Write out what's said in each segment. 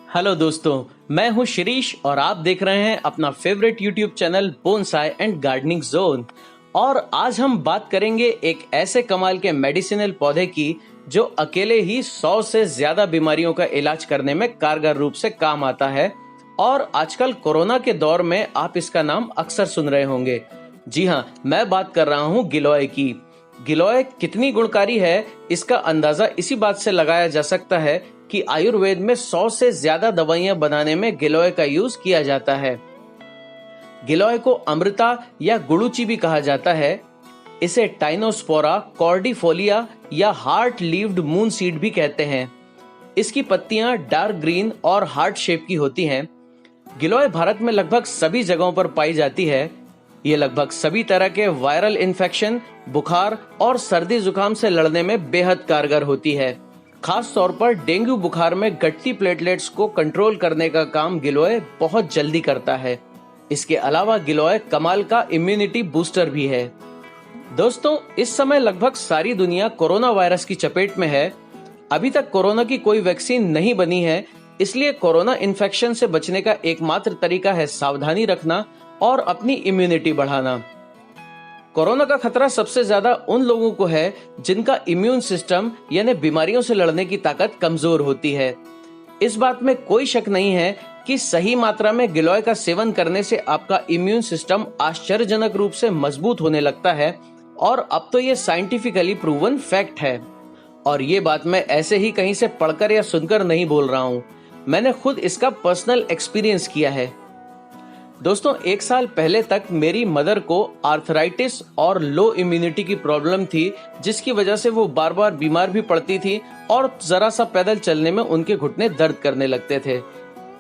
Hello दोस्तों, मैं हूं शिरीष और आप देख रहे हैं अपना favourite YouTube channel bonsai and gardening zone. और आज हम बात करेंगे एक ऐसे कमाल के मेडिसिनल पौधे की जो अकेले ही 100 से ज्यादा बीमारियों का इलाज करने में कारगर रूप से काम आता है। और आजकल कोरोना के दौर में आप इसका नाम अक्सर सुन रहे होंगे। जी हाँ, मैं बात कर रहा हूँ गिलोय की। गिलोय कितनी गुणकारी है, इसका अंदाजा इसी बात से लगाया जा सकता है कि आयुर्वेद में 100 से ज्यादा दवाइयां बनाने में गिलोय का यूज किया जाता है। गिलोय को अमृता या गुड़ूची भी कहा जाता है। इसे टाइनोस्पोरा कॉर्डिफोलिया या हार्ट लीव्ड मून सीड भी कहते हैं। इसकी पत्तियां डार्क ग्रीन और हार्ट शेप की होती हैं। गिलोय भारत में लगभग सभी जगहों पर पाई जाती है। ये लगभग सभी तरह के वायरल इन्फेक्शन, बुखार और सर्दी जुकाम से लड़ने में बेहद कारगर होती है। खास तौर पर डेंगू बुखार में गट्टी प्लेटलेट्स को कंट्रोल करने का काम गिलोय बहुत जल्दी करता है। इसके अलावा गिलोय कमाल का इम्यूनिटी बूस्टर भी है। दोस्तों, इस समय लगभग सारी दुनिया कोरोना वायरस की चपेट में है। अभी तक कोरोना की कोई वैक्सीन नहीं बनी है, इसलिए कोरोना इन्फेक्शन से बचने का एकमात्र तरीका है सावधानी रखना और अपनी इम्यूनिटी बढ़ाना। कोरोना का खतरा सबसे ज्यादा उन लोगों को है जिनका इम्यून सिस्टम यानी बीमारियों से लड़ने की ताकत कमजोर होती है। इस बात में कोई शक नहीं है कि सही मात्रा में गिलोय का सेवन करने से आपका इम्यून सिस्टम आश्चर्यजनक रूप से मजबूत होने लगता है। और अब तो ये साइंटिफिकली प्रूवन फैक्ट है। और ये बात मैं ऐसे ही कहीं से पढ़कर या सुनकर नहीं बोल रहा हूँ, मैंने खुद इसका पर्सनल एक्सपीरियंस किया है। दोस्तों, 1 साल पहले तक मेरी मदर को आर्थराइटिस और लो इम्यूनिटी की प्रॉब्लम थी, जिसकी वजह से वो बार बार बीमार भी पड़ती थी और जरा सा पैदल चलने में उनके घुटने दर्द करने लगते थे।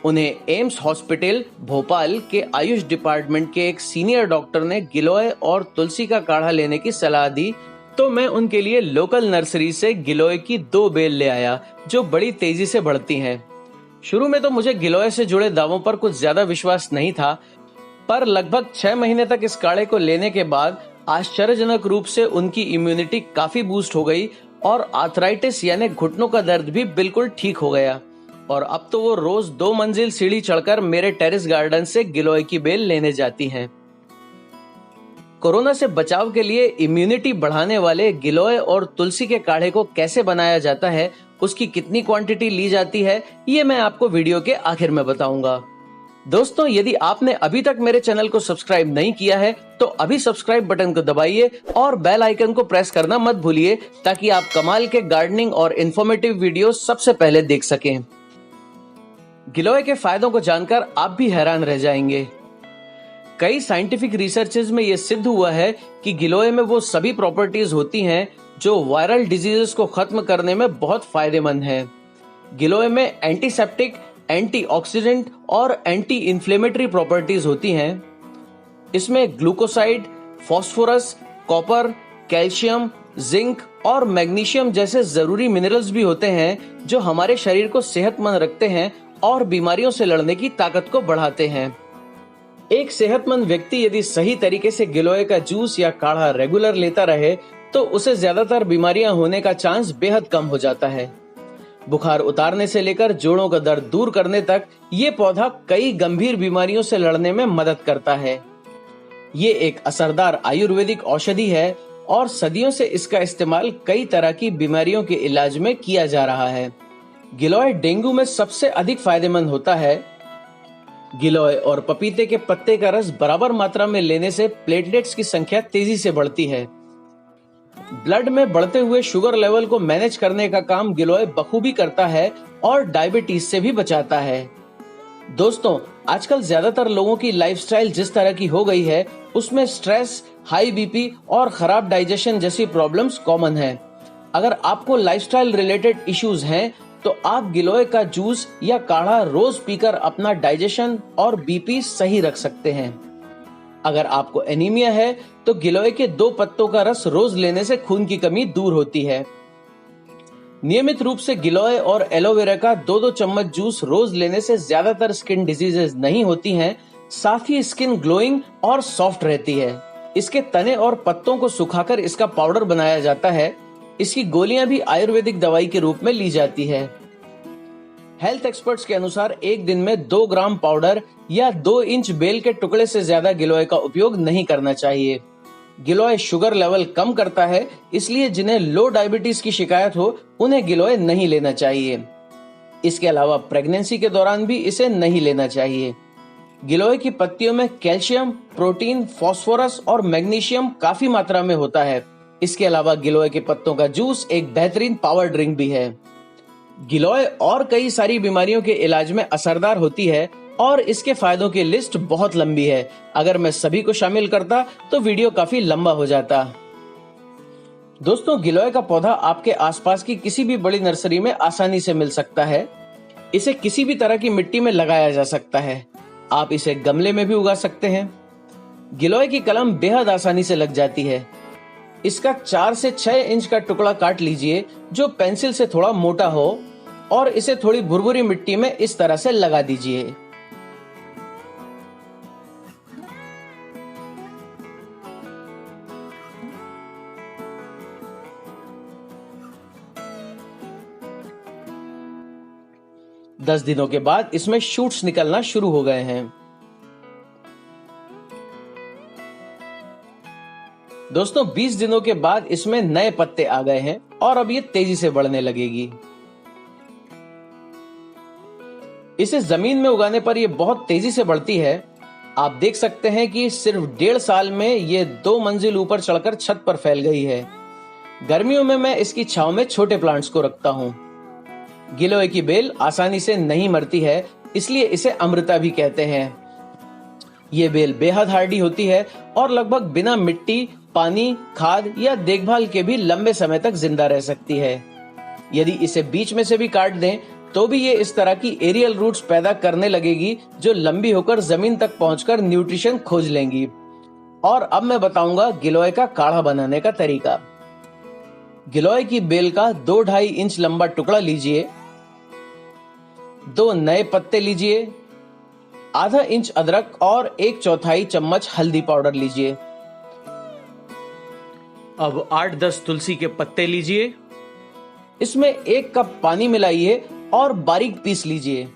उन्हें एम्स हॉस्पिटल भोपाल के आयुष डिपार्टमेंट के एक सीनियर डॉक्टर ने गिलोय और तुलसी का काढ़ा लेने की सलाह दी, तो मैं उनके लिए लोकल नर्सरी से गिलोय की 2 बेल ले आया जो बड़ी तेजी से बढ़ती हैं। शुरू में तो मुझे गिलोय से जुड़े दावों पर कुछ ज्यादा विश्वास नहीं था, पर लगभग 6 महीने तक इस काढ़े को लेने के बाद आश्चर्यजनक रूप से उनकी इम्यूनिटी काफी बूस्ट हो गई और आर्थराइटिस यानी घुटनों का दर्द भी बिल्कुल ठीक हो गया। और अब तो वो रोज 2 मंजिल सीढ़ी चढ़कर मेरे टेरेस गार्डन से गिलोय की बेल लेने जाती हैं। कोरोना से बचाव के लिए इम्यूनिटी बढ़ाने वाले गिलोय और तुलसी के काढ़े को कैसे बनाया जाता है, उसकी कितनी क्वांटिटी ली जाती है, ये मैं आपको वीडियो के आखिर में बताऊंगा। दोस्तों, यदि आपने अभी तक मेरे चैनल को सब्सक्राइब नहीं किया है तो अभी सब्सक्राइब बटन को दबाइए और बेल आइकन को प्रेस करना मत भूलिए, ताकि आप कमाल के गार्डनिंग और इन्फॉर्मेटिव वीडियो सबसे पहले देख सकें। गिलोय के फायदों को जानकर आप भी हैरान रह जाएंगे। कई साइंटिफिक रिसर्चेज में यह सिद्ध हुआ है कि गिलोय में वो सभी प्रॉपर्टीज होती हैं जो वायरल डिजीजेस को खत्म करने में बहुत फायदेमंद हैं। गिलोय में एंटीसेप्टिक, एंटीऑक्सीडेंट और एंटी इन्फ्लेमेटरी प्रॉपर्टीज होती हैं। इसमें glucoside, phosphorus, copper, calcium, zinc और मैग्नीशियम जैसे जरूरी मिनरल्स भी होते हैं जो हमारे शरीर को सेहतमंद रखते हैं और बीमारियों से लड़ने की ताकत को बढ़ाते हैं। एक सेहतमंद व्यक्ति यदि सही तरीके से गिलोय का जूस या काढ़ा रेगुलर लेता रहे तो उसे ज्यादातर बीमारियां होने का चांस बेहद कम हो जाता है। बुखार उतारने से लेकर जोड़ों का दर्द दूर करने तक ये पौधा कई गंभीर बीमारियों से लड़ने में मदद करता है। ये एक असरदार आयुर्वेदिक औषधि है और सदियों से इसका इस्तेमाल कई तरह की बीमारियों के इलाज में किया जा रहा है। गिलोय डेंगू में सबसे अधिक फायदेमंद होता है। गिलोय और पपीते के पत्ते का रस बराबर मात्रा में लेने से प्लेटलेट्स की संख्या तेजी से बढ़ती है। ब्लड में बढ़ते हुए शुगर लेवल को मैनेज करने का काम गिलोय बखूबी करता है और डायबिटीज से भी बचाता है। दोस्तों, आजकल ज्यादातर लोगों की लाइफस्टाइल जिस तरह की हो गई है, उसमें स्ट्रेस, हाई बीपी और खराब डाइजेशन जैसी प्रॉब्लम्स कॉमन है। अगर आपको लाइफस्टाइल रिलेटेड इश्यूज हैं तो आप गिलोय का जूस या काढ़ा रोज पीकर अपना डाइजेशन और बीपी सही रख सकते हैं। अगर आपको एनीमिया है तो गिलोय के 2 पत्तों का रस रोज लेने से खून की कमी दूर होती है। नियमित रूप से गिलोय और एलोवेरा का 2-2 चम्मच जूस रोज लेने से ज्यादातर स्किन डिजीजेज नहीं होती हैं, साथ ही स्किन ग्लोइंग और सॉफ्ट रहती है। इसके तने और पत्तों को सुखाकर इसका पाउडर बनाया जाता है। इसकी गोलियां भी आयुर्वेदिक दवाई के रूप में ली जाती है। हेल्थ एक्सपर्ट्स के अनुसार एक दिन में 2 ग्राम पाउडर या 2 इंच बेल के टुकड़े से ज्यादा गिलोय का उपयोग नहीं करना चाहिए। गिलोय शुगर लेवल कम करता है, इसलिए जिन्हें लो डायबिटीज की शिकायत हो उन्हें गिलोय नहीं लेना चाहिए। इसके अलावा प्रेगनेंसी के दौरान भी इसे नहीं लेना चाहिए। गिलोय की पत्तियों में कैल्शियम, प्रोटीन, फास्फोरस और मैग्नीशियम काफी मात्रा में होता है। इसके अलावा गिलोय के पत्तों का जूस एक बेहतरीन पावर ड्रिंक भी है। गिलोय और कई सारी बीमारियों के इलाज में असरदार होती है और इसके फायदों की लिस्ट बहुत लंबी है। अगर मैं सभी को शामिल करता तो वीडियो काफी लंबा हो जाता। दोस्तों, गिलोय का पौधा आपके आसपास की किसी भी बड़ी नर्सरी में आसानी से मिल सकता है। इसे किसी भी तरह की मिट्टी में लगाया जा सकता है। आप इसे गमले में भी उगा सकते हैं। गिलोय की कलम बेहद आसानी से लग जाती है। इसका 4 से 6 इंच का टुकड़ा काट लीजिए जो पेंसिल से थोड़ा मोटा हो और इसे थोड़ी भुरभुरी मिट्टी में इस तरह से लगा दीजिए। दस दिनों के बाद इसमें शूट्स निकलना शुरू हो गए हैं। दोस्तों, 20 दिनों के बाद इसमें नए पत्ते आ गए हैं और अब ये तेजी से बढ़ने लगेगी। इसे जमीन में उगाने पर यह बहुत तेजी से बढ़ती है। आप देख सकते हैं कि सिर्फ 1.5 साल में ये 2 मंजिल ऊपर चढ़कर छत पर फैल गई है। गर्मियों में मैं इसकी छांव में छोटे प्लांट्स को रखता हूँ। गिलोय की बेल आसानी से नहीं मरती है, इसलिए इसे अमृता भी कहते हैं। ये बेल बेहद हार्डी होती है और लगभग बिना मिट्टी, पानी, खाद या देखभाल के भी लंबे समय तक जिंदा रह सकती है। यदि इसे बीच में से भी काट दें तो भी ये इस तरह की एरियल रूट्स पैदा करने लगेगी जो लंबी होकर जमीन तक पहुंचकर न्यूट्रिशन खोज लेंगी। और अब मैं बताऊंगा गिलोय का काढ़ा बनाने का तरीका। गिलोय की बेल का 2-2.5 इंच लंबा टुकड़ा लीजिए, 2 नए पत्ते लीजिए, आधा इंच अदरक और 1/4 चम्मच हल्दी पाउडर लीजिए। अब 8-10 तुलसी के पत्ते लीजिए, इसमें 1 कप पानी मिलाइए और बारीक पीस लीजिए।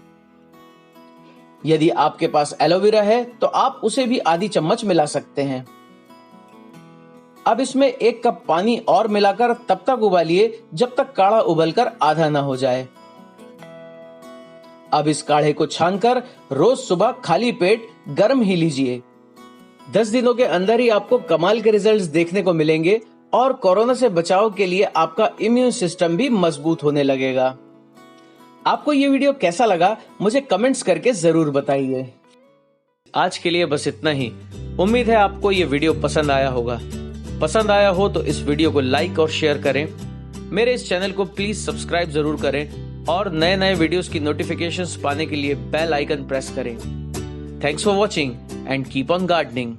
यदि आपके पास एलोवेरा है तो आप उसे भी आधी चम्मच मिला सकते हैं। अब इसमें 1 कप पानी और मिलाकर तब तक उबालिए जब तक काढ़ा उबलकर आधा ना हो जाए। अब इस काढ़े को छानकर रोज सुबह खाली पेट गर्म ही लीजिए। 10 दिनों के अंदर ही आपको कमाल के रिजल्ट्स देखने को मिलेंगे और कोरोना से बचाव के लिए आपका इम्यून सिस्टम भी मजबूत होने लगेगा। आपको ये वीडियो कैसा लगा मुझे कमेंट्स करके जरूर बताइए। आज के लिए बस इतना ही। उम्मीद है आपको ये वीडियो पसंद आया होगा। पसंद आया हो तो इस वीडियो को लाइक और शेयर करें। मेरे इस चैनल को प्लीज सब्सक्राइब जरूर करें और नए नए वीडियोस की नोटिफिकेशंस पाने के लिए बेल आइकन प्रेस करें। Thanks for watching and keep on gardening.